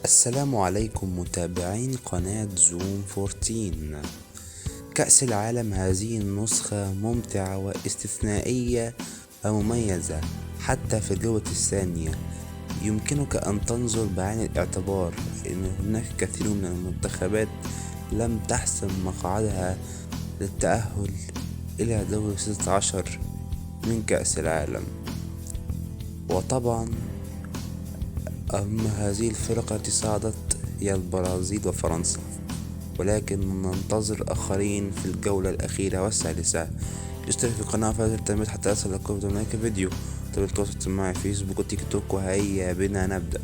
السلام عليكم متابعين قناة زوم 14. كأس العالم هذه النسخة ممتعة واستثنائية ومميزة. حتى في الجولة الثانية يمكنك أن تنظر بعين الاعتبار أن هناك كثير من المنتخبات لم تحسم مقعدها للتأهل إلى دور 16 من كأس العالم. وطبعا أما هذه الفرق التي صعدت هي البرازيل وفرنسا، ولكن ننتظر آخرين في الجولة الأخيرة والثالثة. اشترك في القناة وفعل التنبيهات حتى يصلك كل هناك فيديو. تقدر تتواصل معي في فيسبوك وتيك توك، وهيا بنا نبدأ.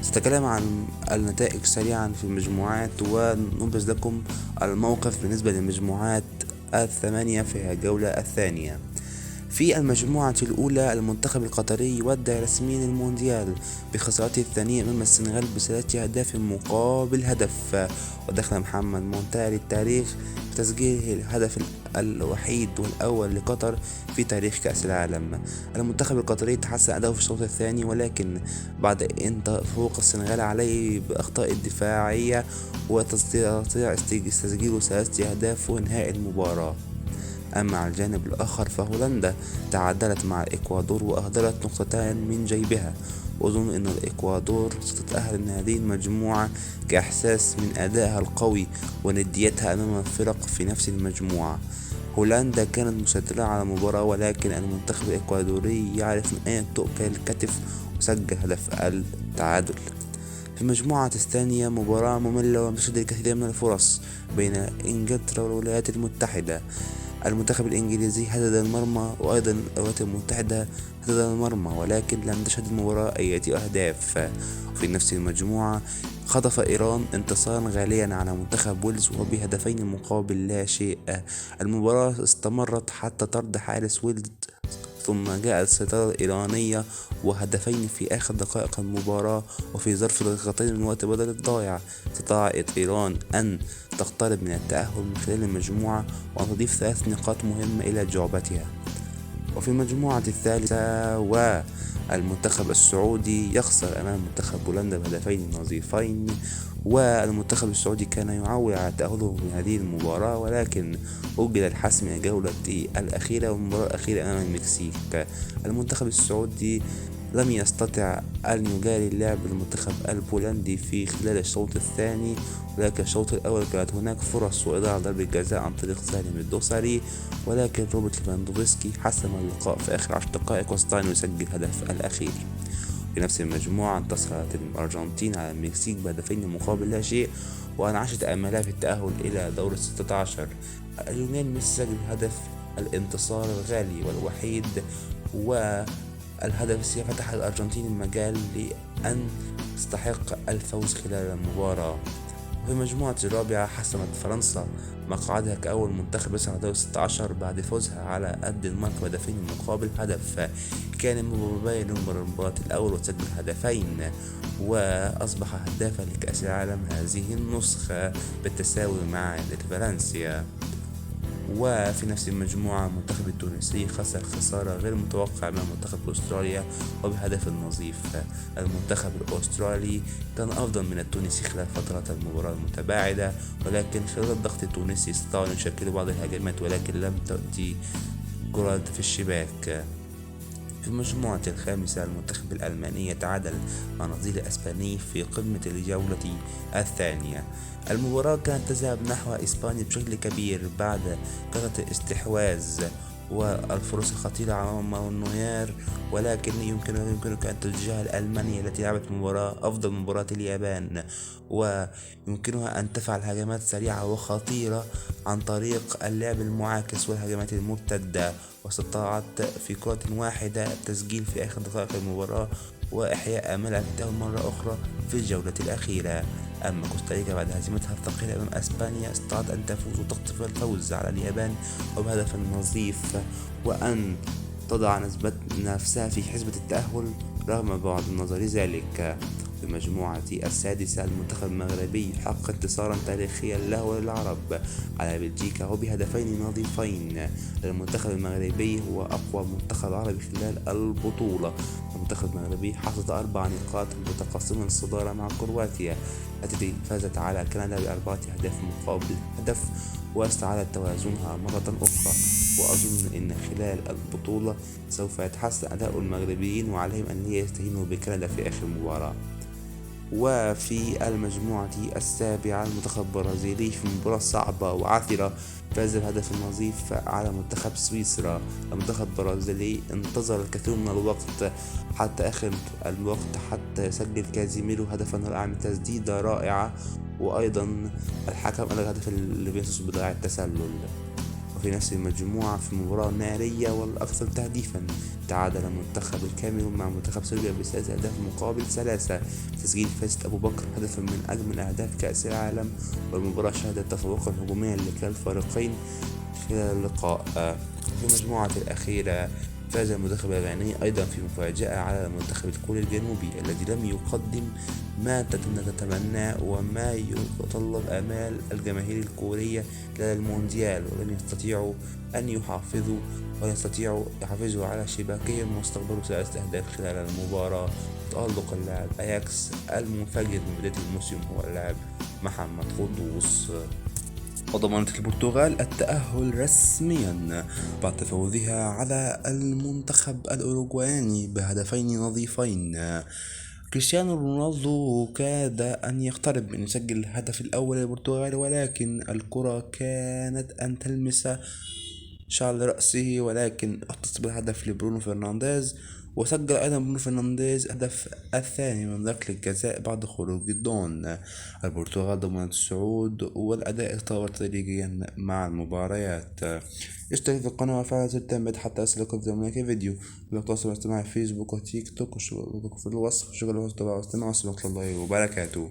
سأتكلم عن النتائج سريعا في المجموعات ونبرز لكم الموقف بالنسبة للمجموعات الثمانية في الجولة الثانية. في المجموعة الأولى المنتخب القطري يودع رسميا المونديال بخسارته الثانية أمام السنغال بثلاثة أهداف مقابل هدف، ودخل محمد مونتاج للتاريخ بتسجيله الهدف الوحيد والأول لقطر في تاريخ كأس العالم. المنتخب القطري تحسن أداؤه في الشوط الثاني، ولكن بعد أن تفوق السنغال عليه بأخطاء الدفاعية وتستطيع تسجيله ثلاثة أهداف وإنهاء المباراة. أما على الجانب الآخر فهولندا تعادلت مع الإكوادور وأهدرت نقطتان من جيبها، وأظن أن الإكوادور ستتأهل من هذه المجموعة كإحساس من أدائها القوي ونديتها أمام الفرق في نفس المجموعة. هولندا كانت مسيطرة على المباراة، ولكن المنتخب الإكوادوري يعرف من أين تؤكل الكتف وسجل هدف التعادل. في المجموعة الثانية مباراة مملة ومشهد الكثير من الفرص بين إنجلترا والولايات المتحدة. المنتخب الإنجليزي هدد المرمى، وأيضا الولايات المتحدة هدد المرمى، ولكن لم تشهد المباراة أي أهداف. في نفس المجموعة خطف إيران انتصارا غاليا على منتخب ويلز وبهدفين مقابل لا شيء. المباراة استمرت حتى طرد حارس ويلز، ثم جاءت السيطرة الإيرانية وهدفين في آخر دقائق المباراة، وفي ظرف دقيقتين من وقت بدل الضايع استطاعت إيران أن تقترب من التأهل من خلال المجموعة وأن تضيف 3 نقاط مهمة إلى جعبتها. وفي المجموعة الثالثة والمنتخب السعودي يخسر أمام منتخب بولندا بهدفين نظيفين، والمنتخب السعودي كان يعول على تأهله من هذه المباراة، ولكن أجل الحسم الجولة الأخيرة والمباراة الأخيرة أمام المكسيك. المنتخب السعودي لم يستطع أن يجاري اللعب المنتخب البولندي في خلال الشوط الثاني، ولكن الشوط الأول كانت هناك فرص وإضاعة ضربة جزاء عن طريق سالم الدوسري، ولكن روبرت ليفاندوفسكي حسم اللقاء في آخر 10 دقائق واستطاع أن يسجل الهدف الأخير. في نفس المجموعة انتصرت الأرجنتين على المكسيك بهدفين مقابل لا شيء، وأنعشت آمالها في التأهل إلى دور 16. ليونيل ميسي سجل هدف الانتصار الغالي والوحيد، والهدف فتح الأرجنتين المجال لأن تستحق الفوز خلال المباراة. في المجموعة الرابعة حسمت فرنسا مقعدها كأول منتخب يصعد دور 16 بعد فوزها على الدنمارك بهدفين مقابل هدف. كان مبابي المباراة الأول وسجل هدفين، وأصبح هدافا لكأس العالم هذه النسخة بالتساوي مع فالنسيا. وفي نفس المجموعة المنتخب التونسي خسر خسارة غير متوقعة من منتخب أستراليا وبهدف نظيف. المنتخب الأسترالي كان أفضل من التونسي خلال فترة المباراة المتباعدة، ولكن خلال الضغط التونسي استطاعوا أن يشكلوا بعض الهجمات، ولكن لم تأتي كرة في الشباك. في المجموعة الخامسة المنتخب الألماني يتعادل مع نظيره الأسباني في قمة الجولة الثانية. المباراة كانت تذهب نحو إسبانيا بشكل كبير بعد كثرة الاستحواذ والفرص الخطيرة على مانويل نوير، ولكن يمكنك أن تتجاهل ألمانيا التي لعبت أفضل مباراة اليابان، ويمكنها أن تفعل هجمات سريعة وخطيرة عن طريق اللعب المعاكس والهجمات المرتدة، واستطاعت في كرة واحدة التسجيل في آخر دقائق المباراة وإحياء آمالها في التأهل مرة أخرى في الجولة الأخيرة. أما كوستاريكا بعد هزيمتها الثقيلة أمام أسبانيا استطاعت أن تفوز وتخطف الفوز على اليابان وبهدف نظيف، وأن تضع نفسها في حسبة التأهل رغم بعد نظر ذلك. في المجموعة السادسة المنتخب المغربي حقق انتصارا تاريخيا له وللعرب على بلجيكا وبهدفين نظيفين. المنتخب المغربي هو أقوى منتخب عربي خلال البطولة. المنتخب المغربي حصد 4 نقاط متقاسما الصدارة مع كرواتيا التي فازت على كندا ب4 أهداف مقابل هدف، واستعادت توازنها مرة أخرى. وأظن أن خلال البطولة سوف يتحسن أداء المغربيين، وعليهم أن يستهينوا بكندا في آخر مباراة. وفي المجموعة السابعة المنتخب البرازيلي في مباراة صعبة وعاثرة فاز بهدف نظيف على منتخب سويسرا. المنتخب البرازيلي انتظر الكثير من الوقت حتى آخر الوقت حتى يسجل كازيميرو هدفا رائعا من تسديدة رائعة، وأيضا الحكم ألغى الهدف اللي بينصف بدراع التسلل. وفي نفس المجموعة في مباراة نارية والأكثر تهديفا تعادل منتخب الكاميرون مع منتخب صربيا ب3 أهداف مقابل 3 تسجيل فايز أبو بكر هدفا من أجمل أهداف كأس العالم. والمباراة شهدت تفوقا هجوميا لكلا الفريقين خلال اللقاء. في المجموعة الأخيرة فاز المنتخب الغاني أيضا في مفاجأة على المنتخب الكوري الجنوبي الذي لم يقدم ما تتمنى وما يتطلب آمال الجماهير الكورية خلال المونديال، ولم يستطيعوا أن يحافظوا على شباكهم واستقبلوا 3 أهداف خلال المباراة. تألق اللاعب أياكس المنفجر من بداية الموسم هو اللاعب محمد قدوس. وضمنت البرتغال التأهل رسميا بعد فوزها على المنتخب الأوروغواني بهدفين نظيفين. كريستيانو رونالدو كاد أن يقترب من يسجل الهدف الأول للبرتغال، ولكن الكرة كانت أن تلمس شعر رأسه، ولكن اختص بالهدف لبرونو فرنانديز. وسجل أيضا برونو فرنانديز الهدف الثاني من ركلة الجزاء بعد خروج الدون. البرتغال ضمنت الصعود، والأداء تطور تدريجيا مع المباريات. اشترك في القناة وفعل زر التنبيهات حتى يصلك زمنك فيديو. لا تواصل مع فيسبوك وتيك توك، وشغل في الوصف. شكرا لكم، والسلام عليكم ورحمة الله وبركاته.